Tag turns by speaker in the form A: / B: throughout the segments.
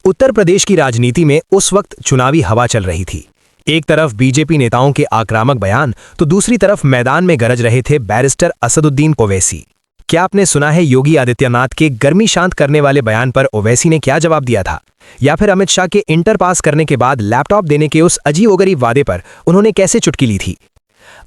A: उत्तर प्रदेश की राजनीति में उस वक्त चुनावी हवा चल रही थी। एक तरफ बीजेपी नेताओं के आक्रामक बयान तो दूसरी तरफ मैदान में गरज रहे थे बैरिस्टर असदुद्दीन ओवैसी। क्या आपने सुना है योगी आदित्यनाथ के गर्मी शांत करने वाले बयान पर ओवैसी ने क्या जवाब दिया था? या फिर अमित शाह के इंटर पास करने के बाद लैपटॉप देने के उस अजीबोगरीब वादे पर उन्होंने कैसे चुटकी ली थी?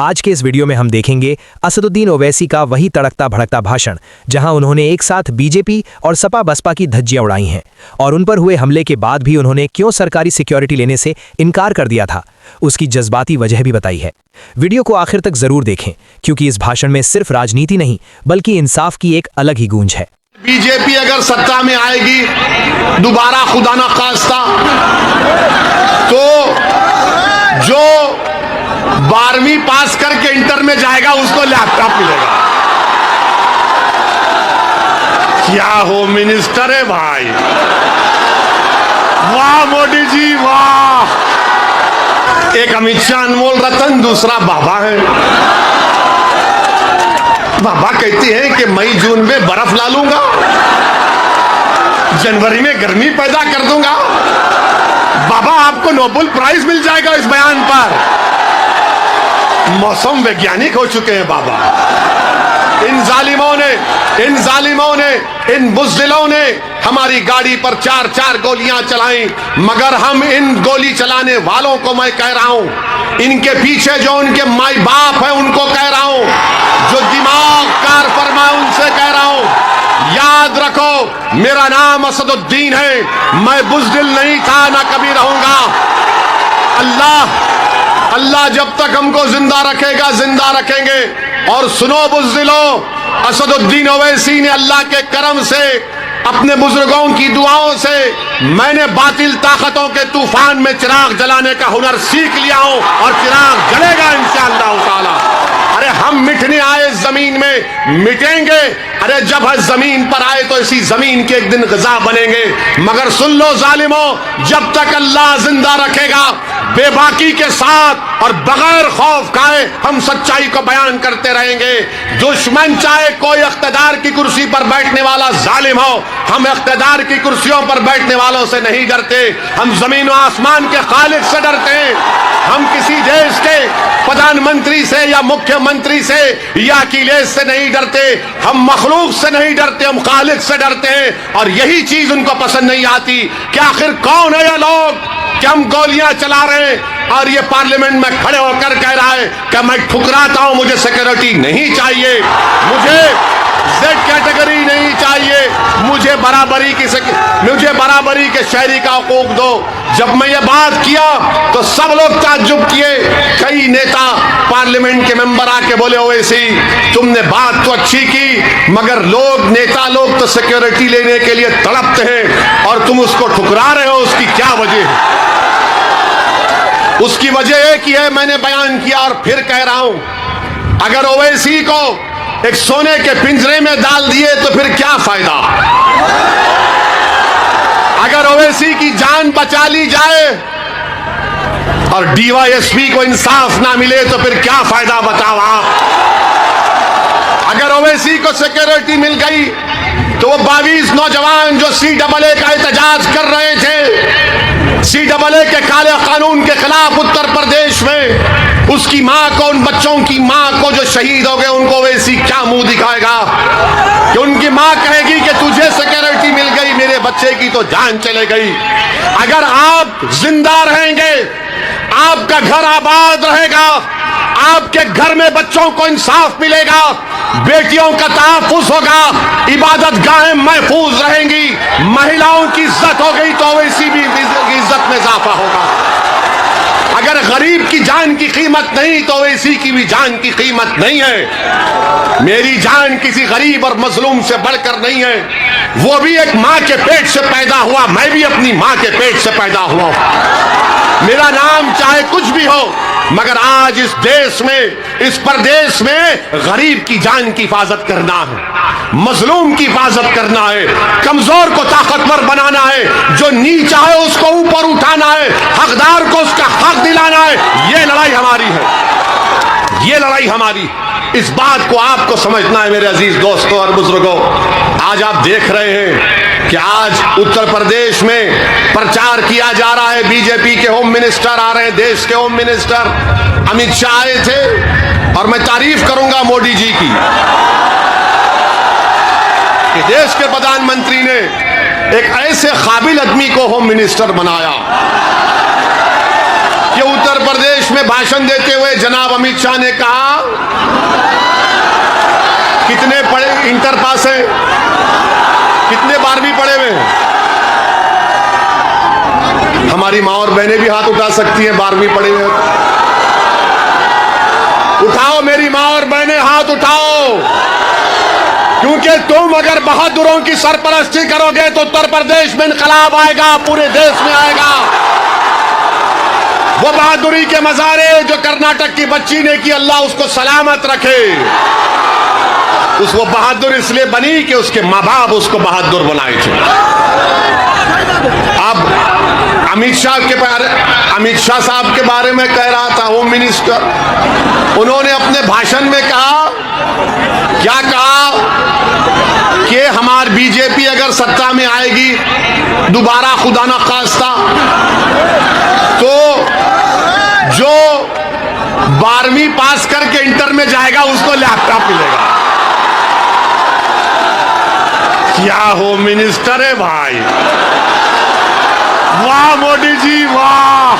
A: आज के इस वीडियो में हम देखेंगे असदुद्दीन ओवैसी का वही तड़कता भड़कता भाषण जहां उन्होंने एक साथ बीजेपी और सपा बसपा की धज्जियां उड़ाई हैं, और उन पर हुए हमले के बाद भी उन्होंने क्यों सरकारी सिक्योरिटी लेने से इनकार कर दिया था, उसकी जज्बाती वजह भी बताई है। वीडियो को आखिर तक जरूर देखें, क्योंकि इस भाषण में सिर्फ राजनीति नहीं बल्कि इंसाफ की एक अलग ही गूंज है।
B: बीजेपी अगर सत्ता में आएगी दोबारा खुदा ना खास्ता, तो जो 12वीं पास करके इंटर में जाएगा उसको लैपटॉप मिलेगा। क्या हो मिनिस्टर है भाई, वाह मोदी जी वाह। एक अमित शाह अनमोल रतन, दूसरा बाबा है। बाबा कहती हैं कि मई जून में बर्फ ला लूंगा, जनवरी में गर्मी पैदा कर दूंगा। बाबा आपको नोबेल प्राइज मिल जाएगा इस बयान पर। मौसम वैज्ञानिक हो चुके हैं बाबा। इन जालिमों ने इन बुज़दिलों ने हमारी गाड़ी पर 4-4 गोलियां चलाई, मगर हम इन गोली चलाने वालों को मैं कह रहा हूं, इनके पीछे जो उनके माई बाप है उनको कह रहा हूं, जो दिमाग कार फरमाए उनसे कह रहा हूं, याद रखो मेरा नाम असदुद्दीन है, मैं बुज़दिल नहीं था, ना कभी रहूंगा। अल्लाह जब तक हमको जिंदा रखेगा जिंदा रखेंगे। और सुनो बुज़दिलों, असदुद्दीन ओवैसी ने अल्लाह के करम से, अपने बुजुर्गों की दुआओं से, मैंने बातिल ताकतों के तूफान में चिराग जलाने का हुनर सीख लिया हूं, और चिराग जलेगा इंशाअल्लाह ताला। अरे हम मिटने आए इस जमीन में, मिटेंगे। अरे जब हम जमीन पर आए तो इसी जमीन के एक दिन ग़िज़ा बनेंगे। मगर सुन लो जालिमों, जब तक अल्लाह जिंदा रखेगा, बेबाकी के साथ और बगैर खौफ खाए हम सच्चाई को बयान करते रहेंगे। दुश्मन चाहे कोई इख्तिदार की कुर्सी पर बैठने वाला जालिम हो, हम इख्तिदार की कुर्सियों पर बैठने वालों से नहीं डरते, हम जमीन व आसमान के खालिक से डरते हैं। हम किसी देश के प्रधानमंत्री से या मुख्यमंत्री से या अखिलेश से नहीं डरते, हम मखलूक से नहीं डरते, हम खालिक से डरते हैं। और यही चीज उनको पसंद नहीं आती कि आखिर कौन है ये लोग कि हम गोलियां चला रहे हैं, और ये पार्लियामेंट में खड़े होकर कह रहा है कि मैं ठुकराता हूं, मुझे सिक्योरिटी नहीं चाहिए, मुझे जेड कैटेगरी नहीं चाहिए, मुझे बराबरी के शहरी का हकूक दो। जब मैं ये बात किया तो सब लोग ताज्जुब किए। कई नेता पार्लियामेंट के मेंबर आके बोले, ओवैसी तुमने बात तो अच्छी की, मगर नेता लोग तो सिक्योरिटी लेने के लिए तड़पते हैं और तुम उसको ठुकरा रहे हो, उसकी क्या वजह है? उसकी वजह एक ही है, मैंने बयान किया और फिर कह रहा हूं, अगर ओवैसी को एक सोने के पिंजरे में डाल दिए तो फिर क्या फायदा? अगर ओवैसी की जान बचा ली जाए और डीवाईएसपी को इंसाफ ना मिले तो फिर क्या फायदा, बताओ आप? अगर ओवैसी को सिक्योरिटी मिल गई तो वो 22 नौजवान जो CAA का एहतजाज कर रहे थे, CAA के काले कानून के खिलाफ उत्तर प्रदेश में, उसकी मां को, उन बच्चों की मां को जो शहीद हो गए, उनको ओवैसी क्या मुंह दिखाएगा? कि उनकी मां कहेगी कि तुझे सिक्योरिटी मिल गई, मेरे बच्चे की तो जान चले गई। अगर आप जिंदा रहेंगे, आपका घर आबाद रहेगा, आपके घर में बच्चों को इंसाफ मिलेगा, बेटियों का तहफ्फुज़ होगा, इबादत गाहें महफूज रहेंगी, महिलाओं की इज्जत हो गई तो ओवैसी भी इज्जत में इजाफा होगा। अगर गरीब की जान की कीमत नहीं तो ओवैसी की भी जान की कीमत नहीं है। मेरी जान किसी गरीब और मजलूम से बढ़कर नहीं है, वो भी एक मां के पेट से पैदा हुआ, मैं भी अपनी मां के पेट से पैदा हुआ। मेरा नाम चाहे कुछ भी हो, मगर आज इस देश में, इस प्रदेश में गरीब की जान की हिफाजत करना है, मजलूम की हिफाजत करना है, कमजोर को ताकतवर बनाना है, जो नीचा है उसको ऊपर उठाना है, हकदार को उसका हक दिलाना है। ये लड़ाई हमारी है, ये लड़ाई हमारी। इस बात को आपको समझना है मेरे अजीज दोस्तों और बुजुर्गों। आज आप देख रहे हैं कि आज उत्तर प्रदेश में प्रचार किया जा रहा है। बीजेपी के होम मिनिस्टर आ रहे हैं, देश के होम मिनिस्टर अमित शाह आए थे, और मैं तारीफ करूंगा मोदी जी की कि देश के प्रधानमंत्री ने एक ऐसे काबिल आदमी को होम मिनिस्टर बनाया कि उत्तर प्रदेश में भाषण देते हुए जनाब अमित शाह ने कहा, कितने पढ़े इंटर पास हैं, कितने 12वीं पढ़े हुए हैं? हमारी माँ और बहनें भी हाथ उठा सकती हैं 12वीं पढ़े हुए। उठाओ मेरी माँ और बहनें, हाथ उठाओ, क्योंकि तुम अगर बहादुरों की सरपरस्ती करोगे तो उत्तर प्रदेश में इनकलाब आएगा, पूरे देश में आएगा। वो बहादुरी के मजारे जो कर्नाटक की बच्ची ने की, अल्लाह उसको सलामत रखे। वो बहादुर इसलिए बनी कि उसके माँ बाप उसको बहादुर बनाए थे। अब अमित शाह साहब के बारे में कह रहा था होम मिनिस्टर, उन्होंने अपने भाषण में कहा, क्या कहा कि हमारी बीजेपी अगर सत्ता में आएगी दोबारा, खुदा ना खास्ता, तो जो 12वीं पास करके इंटर में जाएगा उसको लैपटॉप मिलेगा। क्या होम मिनिस्टर है भाई, वाह मोदी जी वाह।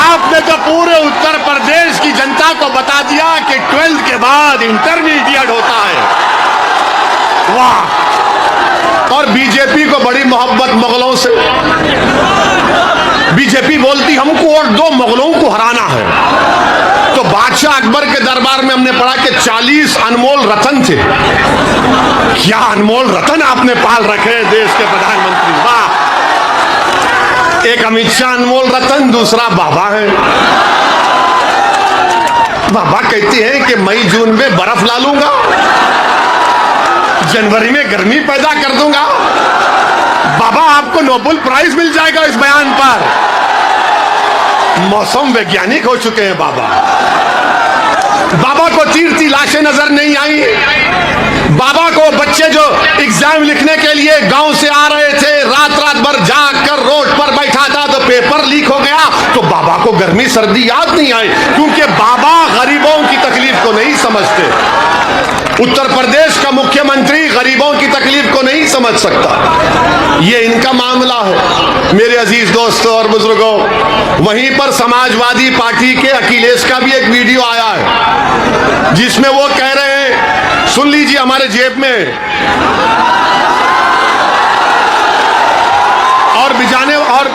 B: आपने तो पूरे उत्तर प्रदेश की जनता को बता दिया कि 12th के बाद इंटरमीडिएट होता है, वाह। और बीजेपी को बड़ी मोहब्बत मुगलों से, बीजेपी बोलती हमको वोट दो, मुगलों को हराना है। तो बादशाह अकबर के दरबार में हमने पढ़ा कि 40 अनमोल रतन थे। क्या अनमोल रतन आपने पाल रखे हैं देश के प्रधानमंत्री, वाह। एक अमित शाह अनमोल रतन, दूसरा बाबा है। बाबा कहते हैं कि मई जून में बर्फ ला लूंगा, जनवरी में गर्मी पैदा कर दूंगा। बाबा आपको नोबेल प्राइज मिल जाएगा इस बयान पर। मौसम वैज्ञानिक हो चुके हैं बाबा। बाबा को तीरती लाशें नजर नहीं आई। बाबा को बच्चे जो एग्जाम लिखने के लिए गांव से आ रहे थे, रात रात भर जाग कर रोड पर बैठा था तो पेपर लीक हो गया, तो बाबा को गर्मी सर्दी याद नहीं आई, क्योंकि बाबा गरीबों की तकलीफ को नहीं समझते। उत्तर प्रदेश का मुख्यमंत्री गरीबों की तकलीफ को नहीं समझ सकता, ये इनका मामला है। मेरे अजीज दोस्तों और बुजुर्गों, वहीं पर समाजवादी पार्टी के अखिलेश का भी एक वीडियो आया है जिसमें वो कह रहे हैं, सुन लीजिए, हमारे जेब में और बिजाने और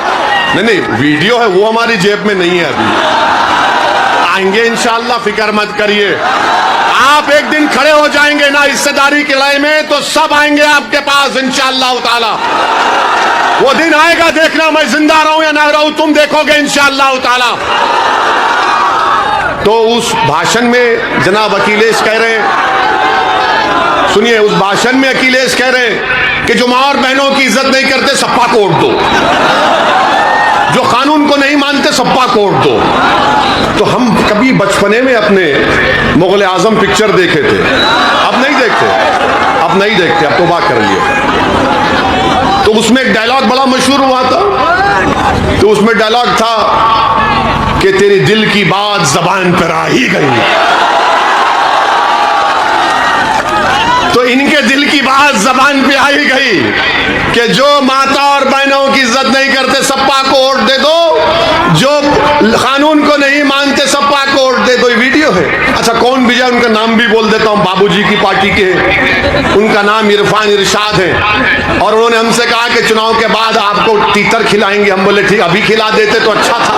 B: नहीं वीडियो है, वो हमारी जेब में नहीं है, अभी आएंगे इंशाअल्लाह, फिक्र मत करिए। आप एक दिन खड़े हो जाएंगे ना हिस्सेदारी की लड़ाई में, तो सब आएंगे आपके पास इंशाअल्लाह ताला। वो दिन आएगा, देखना, मैं जिंदा रहूं या ना रहूं, तुम देखोगे इंशाअल्लाह ताला। तो उस भाषण में जनाब अखिलेश कह रहे हैं, सुनिए, उस भाषण में अखिलेश कह रहे हैं कि जो मां और बहनों की इज्जत नहीं करते सप्पा को वोट दो, जो कानून को नहीं मानते सप्पा को वोट दो। तो हम कभी बचपने में अपने मुगल आजम पिक्चर देखे थे, अब नहीं देखते, अब नहीं देखते, अब तौबा कर लिए। तो उसमें एक डायलॉग बड़ा मशहूर हुआ था, तो उसमें डायलॉग था कि तेरे दिल की बात जबान पर आ ही गई। तो इनके दिल की बात जबान पे आई गई कि जो माता और बहनों की इज्जत नहीं करते सप्पा को वोट दे दो, जो कानून को नहीं मानते सप्पा को वोट दे दो। ये वीडियो है। अच्छा, कौन विजय, उनका नाम भी बोल देता हूं, बाबूजी की पार्टी के, उनका नाम इरफान इरशाद है। और उन्होंने हमसे कहा कि चुनाव के बाद आपको तीतर खिलाएंगे। हम बोले ठीक, अभी खिला देते तो अच्छा था।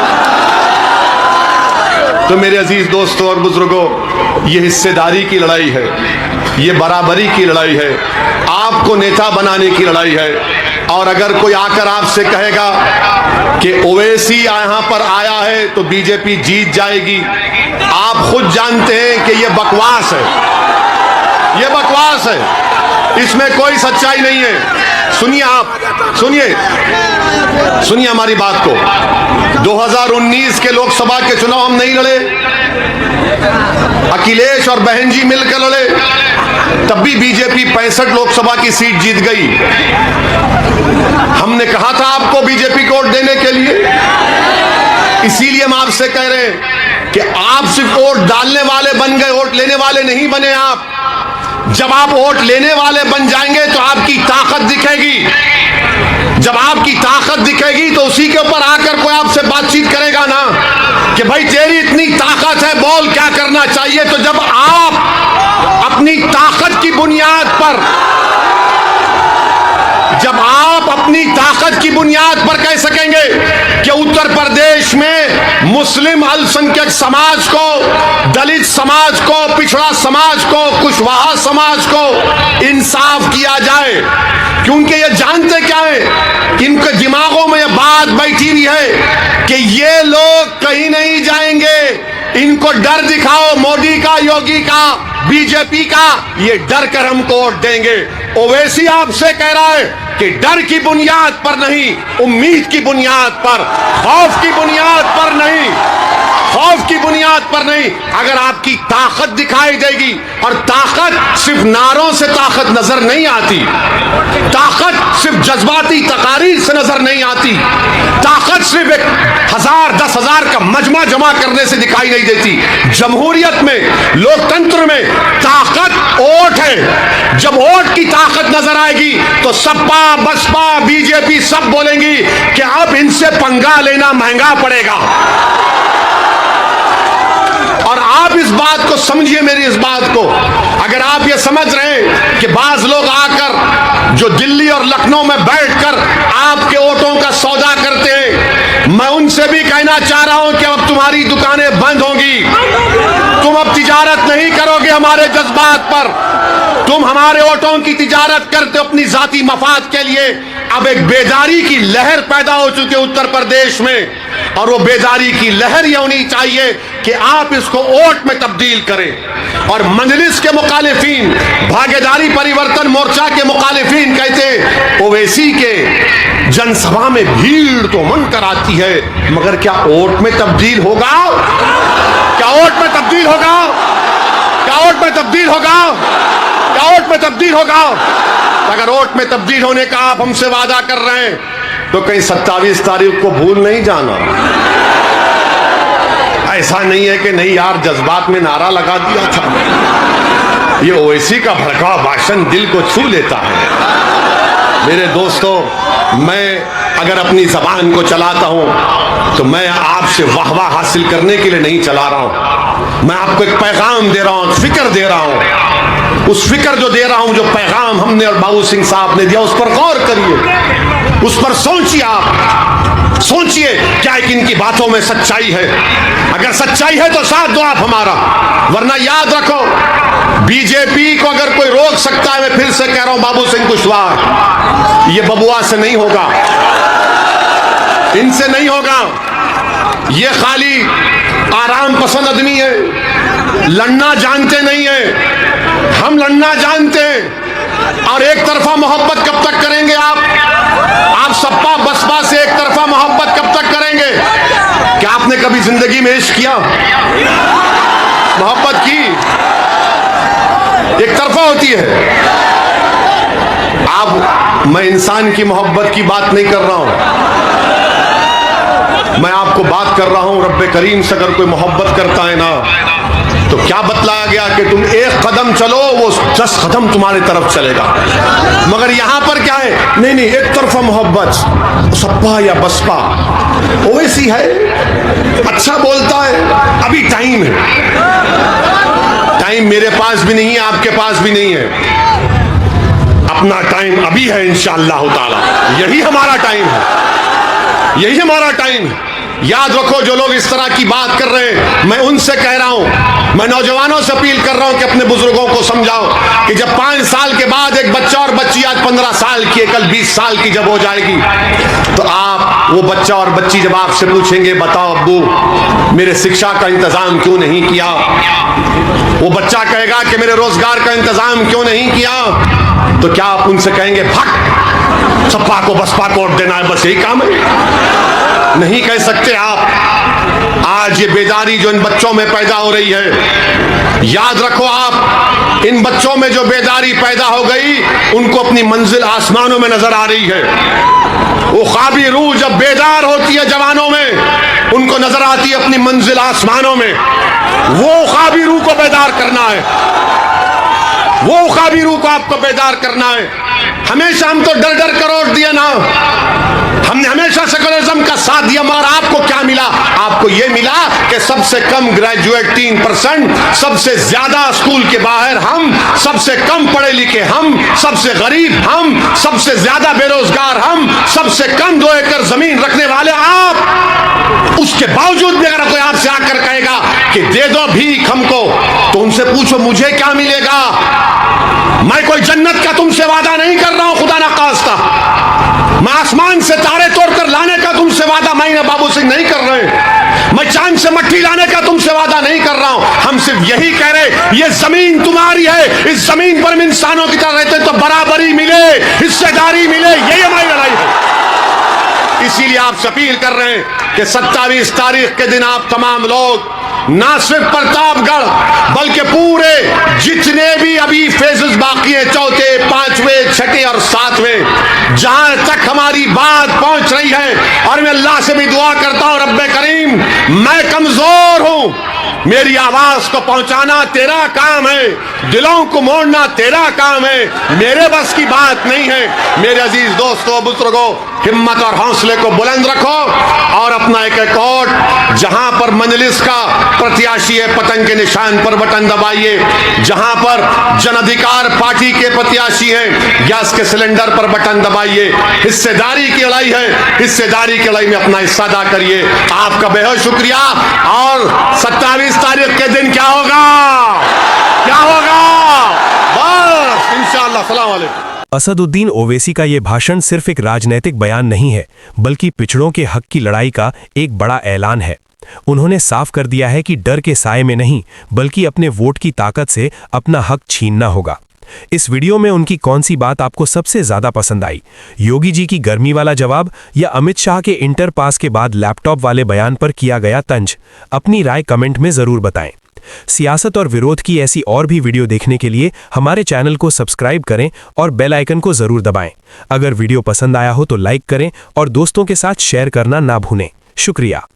B: तो मेरे अजीज दोस्तों और बुजुर्गों, ये हिस्सेदारी की लड़ाई है, ये बराबरी की लड़ाई है, आपको नेता बनाने की लड़ाई है। और अगर कोई आकर आपसे कहेगा कि ओवैसी यहां पर आया है तो बीजेपी जीत जाएगी, आप खुद जानते हैं कि ये बकवास है, ये बकवास है, इसमें कोई सच्चाई नहीं है। सुनिए, आप सुनिए हमारी बात को। 2019 के लोकसभा के चुनाव हम नहीं लड़े, अखिलेश और बहन जी मिलकर लड़े, तब भी बीजेपी 65 लोकसभा की सीट जीत गई। हमने कहा था आपको बीजेपी को वोट देने के लिए। इसीलिए हम आपसे कह रहे हैं कि आप सिर्फ वोट डालने वाले बन गए, वोट लेने वाले नहीं बने आप। जब आप वोट लेने वाले बन जाएंगे तो आपकी ताकत दिखेगी। जब आपकी ताकत दिखेगी तो उसी के ऊपर आकर कोई आपसे बातचीत करेगा ना कि भाई तेरी इतनी ताकत है, बोल क्या करना चाहिए। तो जब आप अपनी ताकत की बुनियाद पर, जब आप अपनी ताकत की बुनियाद पर कह सकेंगे कि उत्तर प्रदेश में मुस्लिम अल्पसंख्यक समाज को, दलित समाज को, पिछड़ा समाज को, कुशवाहा समाज को इंसाफ किया जाए, क्योंकि ये जानते क्या है कि इनके दिमागों में ये बात बैठी हुई है कि ये लोग कहीं नहीं जाएंगे। इनको डर दिखाओ मोदी का, योगी का, बीजेपी का, ये डर कर हमको वोट देंगे। ओवैसी आपसे कह रहा है कि डर की बुनियाद पर नहीं, उम्मीद की बुनियाद पर, खौफ की बुनियाद पर नहीं, खौफ की बुनियाद पर नहीं। अगर आपकी ताकत दिखाई देगी, और ताकत सिर्फ नारों से ताकत नजर नहीं आती, ताकत सिर्फ जज्बाती तकारीर से नजर नहीं आती, ताकत सिर्फ 1000 10,000 का मजमा जमा करने से दिखाई नहीं देती। जमहूरियत में, लोकतंत्र में ताकत वोट है। जब वोट की ताकत नजर आएगी तो सपा, बसपा, बीजेपी सब बोलेंगी कि अब इनसे पंगा लेना महंगा पड़ेगा। और आप इस बात को समझिए, मेरी इस बात को, अगर आप ये समझ रहे हैं कि बाज लोग आकर जो दिल्ली और लखनऊ में बैठकर आपके वोटों का सौदा करते हैं, मैं उनसे भी कहना चाह रहा हूं कि अब तुम्हारी दुकानें बंद होंगी। तुम अब तिजारत नहीं करोगे हमारे जज्बात पर। तुम हमारे वोटों की तिजारत करते हो अपनी जाती मफाद के लिए। अब एक बेदारी की लहर पैदा हो चुकी है उत्तर प्रदेश में, और वो बेदारी की लहर ये होनी चाहिए कि आप इसको वोट में तब्दील करें। और मजलिस के मुखालिफिन, भागीदारी परिवर्तन मोर्चा के मुखालिफिन कहते ओवैसी के जनसभा में भीड़ तो मन कराती है, मगर क्या वोट में तब्दील होगा? क्या वोट में तब्दील होगा? क्या वोट में तब्दील होगा? क्या वोट में तब्दील होगा? अगर वोट में तब्दील होने का आप हमसे वादा कर रहे हैं तो कहीं 27 तारीख को भूल नहीं जाना। ऐसा नहीं है कि नहीं यार जज्बात में नारा लगा दिया था। ये ओवैसी का भड़काऊ भाषण दिल को छू लेता है। मेरे दोस्तों, मैं अगर अपनी जबान को चलाता हूं तो मैं आपसे वाहवाह हासिल करने के लिए नहीं चला रहा हूं। मैं आपको एक पैगाम दे रहा हूं, फिक्र दे रहा हूं। उस फिक्र जो दे रहा हूं, जो पैगाम हमने और बाबू सिंह साहब ने दिया, उस पर गौर करिए, उस पर सोचिए। आप सोचिए क्या कि इनकी बातों में सच्चाई है। अगर सच्चाई है तो साथ दो आप हमारा, वरना याद रखो बीजेपी को अगर कोई रोक सकता है, मैं फिर से कह रहा हूं बाबू सिंह कुशवाहा, ये बबुआ से नहीं होगा, इनसे नहीं होगा। ये खाली आराम पसंद आदमी है, लड़ना जानते नहीं है। हम लड़ना जानते हैं। और एक तरफा मोहब्बत कब तक करेंगे आप सपा बसपा से एक तरफा मोहब्बत कब तक करेंगे? क्या आपने कभी जिंदगी में इश्क किया, मोहब्बत की? एक तरफा होती है। मैं इंसान की मोहब्बत की बात नहीं कर रहा हूं, मैं आपको बात कर रहा हूं रब्बे करीम से। अगर कोई मोहब्बत करता है ना, तो क्या बतलाया गया कि तुम एक कदम चलो, वो 10 कदम तुम्हारी तरफ चलेगा। मगर यहां पर क्या है? नहीं नहीं, एक तरफा मोहब्बत, सपा या बसपा। ओवैसी है, अच्छा बोलता है, अभी टाइम है। टाइम मेरे पास भी नहीं है, आपके पास भी नहीं है। अपना टाइम अभी है इंशाअल्लाह ताला। यही हमारा टाइम है, यही हमारा टाइम है। याद रखो, जो लोग इस तरह की बात कर रहे हैं, मैं उनसे कह रहा हूं, मैं नौजवानों से अपील कर रहा हूं कि अपने बुजुर्गों को समझाओ कि जब 5 साल के बाद एक बच्चा और बच्ची आज 15 साल की है, कल 20 साल की जब हो जाएगी, तो आप, वो बच्चा और बच्ची जब आपसे पूछेंगे, बताओ अब्बू मेरे शिक्षा का इंतजाम क्यों नहीं किया? वो बच्चा कहेगा कि मेरे रोजगार का इंतजाम क्यों नहीं किया? तो क्या आप उनसे कहेंगे भक्त सपा को बसपा को वोट देना है, बस यही काम है? नहीं कह सकते आप। आज ये बेदारी जो इन बच्चों में पैदा हो रही है, याद रखो आप, इन बच्चों में जो बेदारी पैदा हो गई, उनको अपनी मंजिल आसमानों में नजर आ रही है। वो ख्वाबी रूह जब बेदार होती है जवानों में, उनको नजर आती है अपनी मंजिल आसमानों में। वो ख्वाबी रूह को बेदार करना है, वो ख्वाबी रूह को आपको बेदार करना है। हमेशा हम तो डर डर कर वोट दिए ना, हमने हमेशा सेकुलरिज्म का साथ दिया, मगर आपको क्या मिला? आपको यह मिला कि सबसे कम ग्रेजुएट 3%, सबसे ज्यादा स्कूल के बाहर हम, सबसे कम पढ़े लिखे हम, सबसे गरीब हम, सबसे ज्यादा बेरोजगार हम, सबसे कम 2 एकड़ जमीन रखने वाले आप। उसके बावजूद भी अगर कोई आपसे आकर कहेगा कि दे दो भीख हमको, तो उनसे पूछो मुझे क्या मिलेगा? मैं कोई जन्नत का तुमसे वादा नहीं कर रहा हूं, खुदा ना खास्ता। मैं आसमान से तारे तोड़कर लाने का तुमसे वादा मैं बाबू सिंह नहीं कर रहे। मैं चांद से मट्टी लाने का तुमसे वादा नहीं कर रहा हूं। हम सिर्फ यही कह रहे, ये जमीन तुम्हारी है, इस जमीन पर हम इंसानों की तरह रहते तो बराबरी मिले, हिस्सेदारी मिले, यही हमारी लड़ाई है। इसीलिए आपसे अपील कर रहे हैं कि 27 तारीख के दिन आप तमाम लोग ना सिर्फ प्रतापगढ़ बल्कि पूरे जितने भी अभी फेजेस बाकी हैं, 4थे, 5वें, 6ठे और 7वें, जहां तक हमारी बात पहुंच रही है, और मैं अल्लाह से भी दुआ करता हूं, रब्बे करीम मैं कमजोर हूं, मेरी आवाज को पहुंचाना तेरा काम है, दिलों को मोड़ना तेरा काम है, मेरे बस की बात नहीं है। मेरे अजीज दोस्तों बुजुर्गों, हिम्मत और हौसले को बुलंद रखो और अपना एक एक वोट जहां पर मजलिस का प्रत्याशी है पतंग के निशान पर बटन दबाइए, जहां पर जन अधिकार पार्टी के प्रत्याशी हैं गैस के सिलेंडर पर बटन दबाइए। हिस्सेदारी की लड़ाई है, हिस्सेदारी की लड़ाई में अपना हिस्सा अदा करिए। आपका बेहद शुक्रिया। और 27 तारीख के दिन क्या होगा, क्या होगा? बस इंशाअल्लाह। अस्सलाम वालेकुम।
A: असदुद्दीन ओवैसी का ये भाषण सिर्फ एक राजनैतिक बयान नहीं है, बल्कि पिछड़ों के हक की लड़ाई का एक बड़ा ऐलान है। उन्होंने साफ कर दिया है कि डर के साए में नहीं, बल्कि अपने वोट की ताकत से अपना हक छीनना होगा। इस वीडियो में उनकी कौन सी बात आपको सबसे ज्यादा पसंद आई? योगी जी की गर्मी वाला जवाब या अमित शाह के इंटर पास के बाद लैपटॉप वाले बयान पर किया गया तंज? अपनी राय कमेंट में जरूर बताएं। सियासत और विरोध की ऐसी और भी वीडियो देखने के लिए हमारे चैनल को सब्सक्राइब करें और बेल आइकन को जरूर दबाएं। अगर वीडियो पसंद आया हो तो लाइक करें और दोस्तों के साथ शेयर करना ना भूलें। शुक्रिया।